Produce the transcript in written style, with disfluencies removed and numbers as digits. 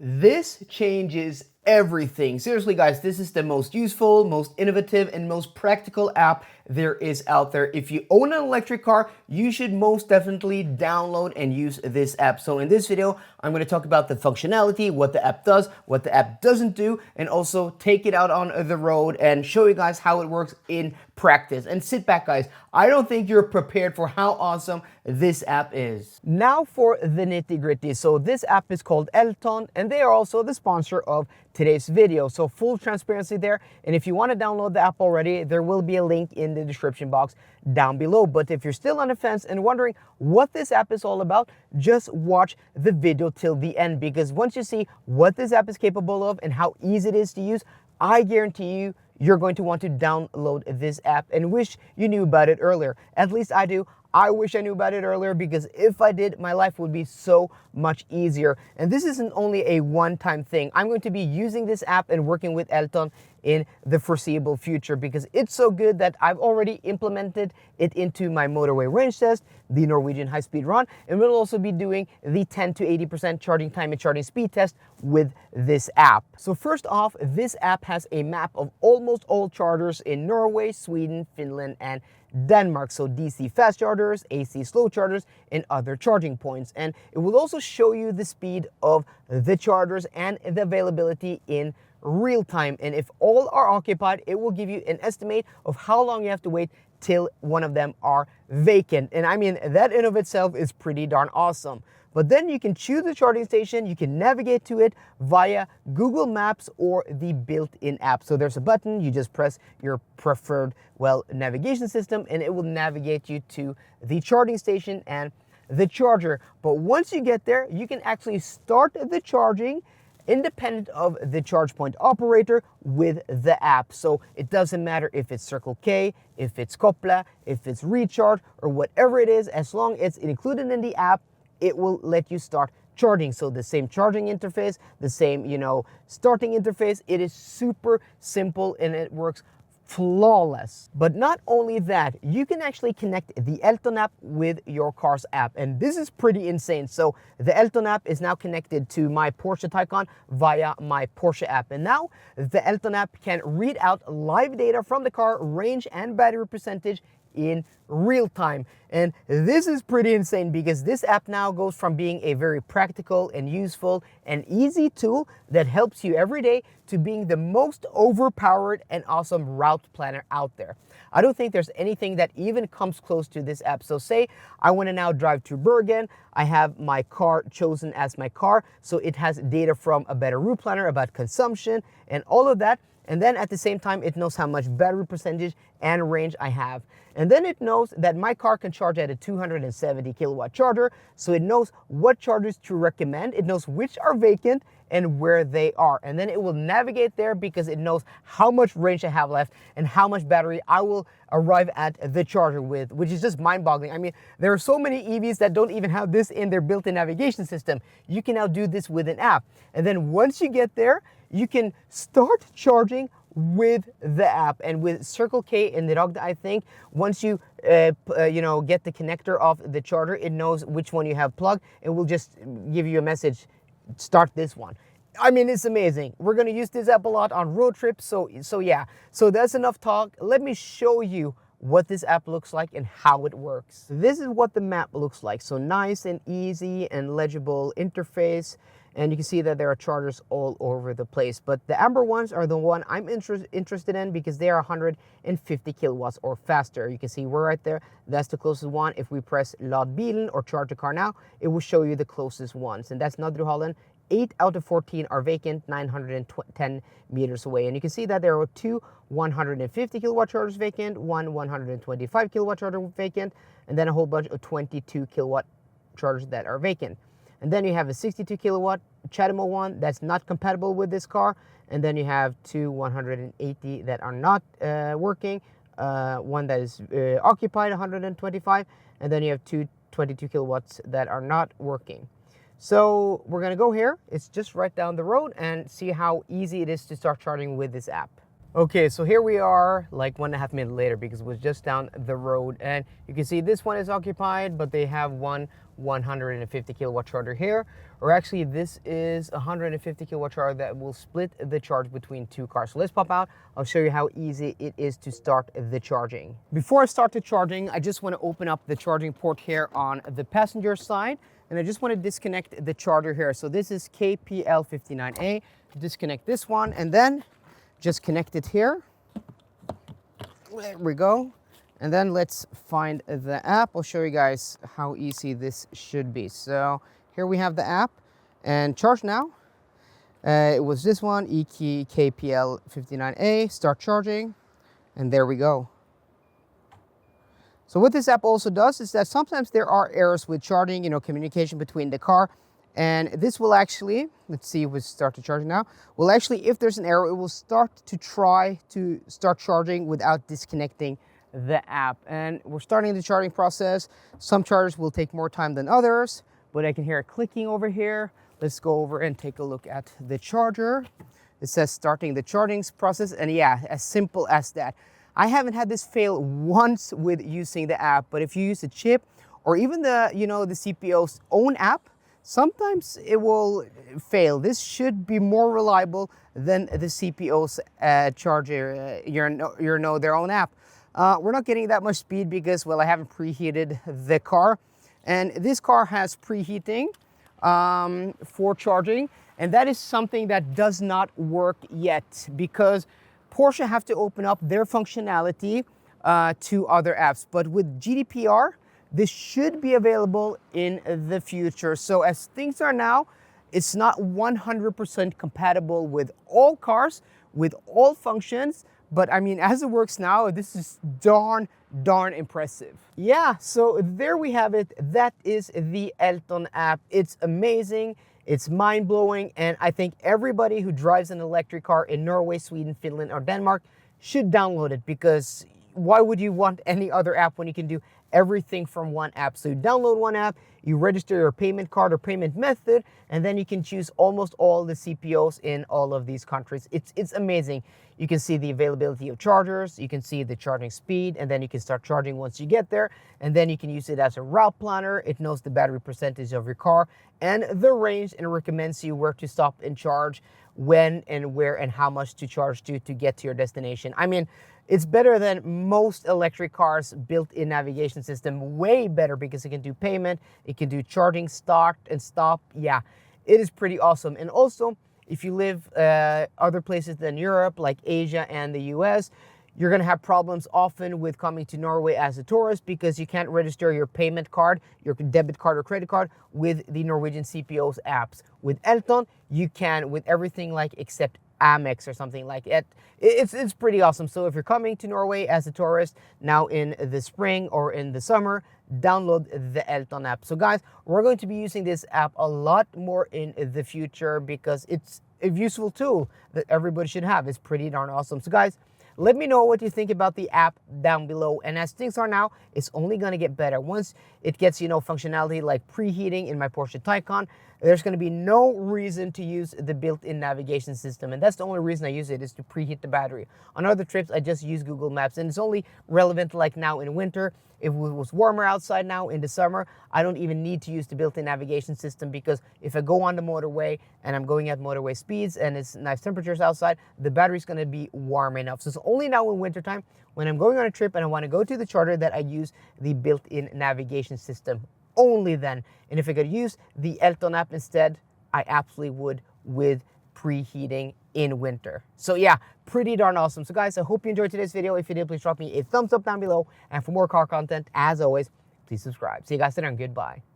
This changes everything. Seriously, guys, this is the most useful, most innovative, and most practical app there is out there. If you own an electric car, you should most definitely download and use this app. So in this video, I'm going to talk about the functionality, what the app does, what the app doesn't do, and also take it out on the road and show you guys how it works in practice. And sit back, guys. I don't think you're prepared for how awesome this app is. Now for the nitty gritty. So this app is called Elton, and they are also the sponsor of today's video. So full transparency there. And if you want to download the app already, there will be a link in the description box down below. But if you're still on the fence and wondering what this app is all about, just watch the video till the end, because once you see what this app is capable of and how easy it is to use, I guarantee you, you're going to want to download this app and wish you knew about it earlier. At least I do. I wish I knew about it earlier, because if I did, my life would be so much easier. And this isn't only a one-time thing. I'm going to be using this app and working with Elton in the foreseeable future, because it's so good that I've already implemented it into my motorway range test, the Norwegian high-speed run, and we'll also be doing the 10 to 80% charging time and charging speed test with this app. So first off, this app has a map of almost all chargers in Norway, Sweden, Finland, and Denmark. So DC fast chargers, AC slow chargers, and other charging points. And it will also show you the speed of the chargers and the availability in real time. And if all are occupied, it will give you an estimate of how long you have to wait till one of them are vacant. And I mean, that in of itself is pretty darn awesome. But then you can choose the charging station, you can navigate to it via Google Maps or the built-in app. So there's a button, you just press your preferred, navigation system, and it will navigate you to the charging station and the charger. But once you get there, you can actually start the charging independent of the charge point operator with the app. So it doesn't matter if it's Circle K, if it's Kopla, if it's Recharge, or whatever it is, as long as it's included in the app, it will let you start charging. So the same charging interface, the same, starting interface. It is super simple and it works flawless. But not only that, you can actually connect the Elton-app with your car's app, and this is pretty insane. So the Elton-app is now connected to my Porsche Taycan via my Porsche app, and now the Elton-app can read out live data from the car, range and battery percentage in real time. And this is pretty insane, because this app now goes from being a very practical and useful and easy tool that helps you every day to being the most overpowered and awesome route planner out there. I don't think there's anything that even comes close to this app. So say I want to now drive to Bergen. I have my car chosen as my car, so it has data from a better route planner about consumption and all of that. And then at the same time, it knows how much battery percentage and range I have. And then it knows that my car can charge at a 270 kilowatt charger. So it knows what chargers to recommend. It knows which are vacant and where they are. And then it will navigate there, because it knows how much range I have left and how much battery I will arrive at the charger with, which is just mind-boggling. I mean, there are so many EVs that don't even have this in their built-in navigation system. You can now do this with an app. And then once you get there, you can start charging with the app. And with Circle K and Ragda, I think once you get the connector off the charger, it knows which one you have plugged and will just give you a message, start this one. I mean, it's amazing. We're going to use this app a lot on road trips. So yeah, so that's enough talk. Let me show you what this app looks like and how it works. This is what the map looks like. So nice and easy and legible interface. And you can see that there are chargers all over the place. But the amber ones are the one I'm interested in, because they are 150 kilowatts or faster. You can see we're right there. That's the closest one. If we press Lad bilen or charge the car now, it will show you the closest ones. And that's Nadru Holland. 8 out of 14 are vacant, 910 meters away. And you can see that there are two 150 kilowatt chargers vacant, one 125 kilowatt charger vacant, and then a whole bunch of 22 kilowatt chargers that are vacant. And then you have a 62 kilowatt Chatamo one that's not compatible with this car. And then you have two 180 that are not working, one that is occupied, 125, and then you have two 22 kilowatts that are not working. So we're gonna go here. It's just right down the road, and see how easy it is to start charging with this app. Okay, so here we are like 1.5 minutes later because it was just down the road, and you can see this one is occupied, but they have one 150 kilowatt charger here, or actually this is a 150 kilowatt charger that will split the charge between two cars. So let's pop out. I'll show you how easy it is to start the charging. Before I start the charging, I just want to open up the charging port here on the passenger side, and I just want to disconnect the charger here. So this is KPL59A. Disconnect this one, and then just connect it here. There we go. And then let's find the app. I'll show you guys how easy this should be. So here we have the app, and charge now. It was this one, KPL59A, start charging, and there we go. So what this app also does is that sometimes there are errors with charging, communication between the car. And this will actually, let's see if we start to charge now. Well, actually, if there's an error, it will start to try to start charging without disconnecting the app. And we're starting the charging process. Some chargers will take more time than others, but I can hear it clicking over here. Let's go over and take a look at the charger. It says starting the charging process. And yeah, as simple as that. I haven't had this fail once with using the app, but if you use a chip or even the CPO's own app, sometimes it will fail. This should be more reliable than the CPO's charger, their own app. We're not getting that much speed because, well, I haven't preheated the car. And this car has preheating for charging. And that is something that does not work yet because Porsche have to open up their functionality to other apps. But with GDPR, this should be available in the future. So as things are now, it's not 100% compatible with all cars, with all functions. But I mean, as it works now, this is darn impressive. Yeah, so there we have it. That is the Elton app. It's amazing. It's mind-blowing. And I think everybody who drives an electric car in Norway, Sweden, Finland, or Denmark should download it, because why would you want any other app when you can do everything from one app? So you download one app, you register your payment card or payment method, and then you can choose almost all the CPOs in all of these countries. It's amazing. You can see the availability of chargers, you can see the charging speed, and then you can start charging once you get there, and then you can use it as a route planner. It knows the battery percentage of your car and the range, and it recommends you where to stop and charge, when and where and how much to charge to get to your destination. I mean, it's better than most electric cars' built-in navigation system, way better, because it can do payment, it can do charging, start and stop. Yeah, it is pretty awesome. And also, if you live other places than Europe, like Asia and the US, you're gonna have problems often with coming to Norway as a tourist because you can't register your payment card, your debit card or credit card with the Norwegian CPO's apps. With Elton, you can with everything like except Amex or something like it. It's pretty awesome. So if you're coming to Norway as a tourist now in the spring or in the summer, download the Elton app. So guys, we're going to be using this app a lot more in the future because it's a useful tool that everybody should have. It's pretty darn awesome. So guys, let me know what you think about the app down below. And as things are now, it's only going to get better. Once it gets, functionality like preheating in my Porsche Taycan, there's going to be no reason to use the built-in navigation system. And that's the only reason I use it, is to preheat the battery. On other trips, I just use Google Maps. And it's only relevant like now in winter. If it was warmer outside now in the summer, I don't even need to use the built-in navigation system, because if I go on the motorway and I'm going at motorway speeds and it's nice temperatures outside, the battery's going to be warm enough. So it's only now in wintertime when I'm going on a trip and I want to go to the charger that I use the built-in navigation system. Only then. And if I could use the Elton app instead, I absolutely would, with preheating in winter. So yeah, pretty darn awesome. So guys, I hope you enjoyed today's video. If you did, please drop me a thumbs up down below. And for more car content, as always, please subscribe. See you guys later and goodbye.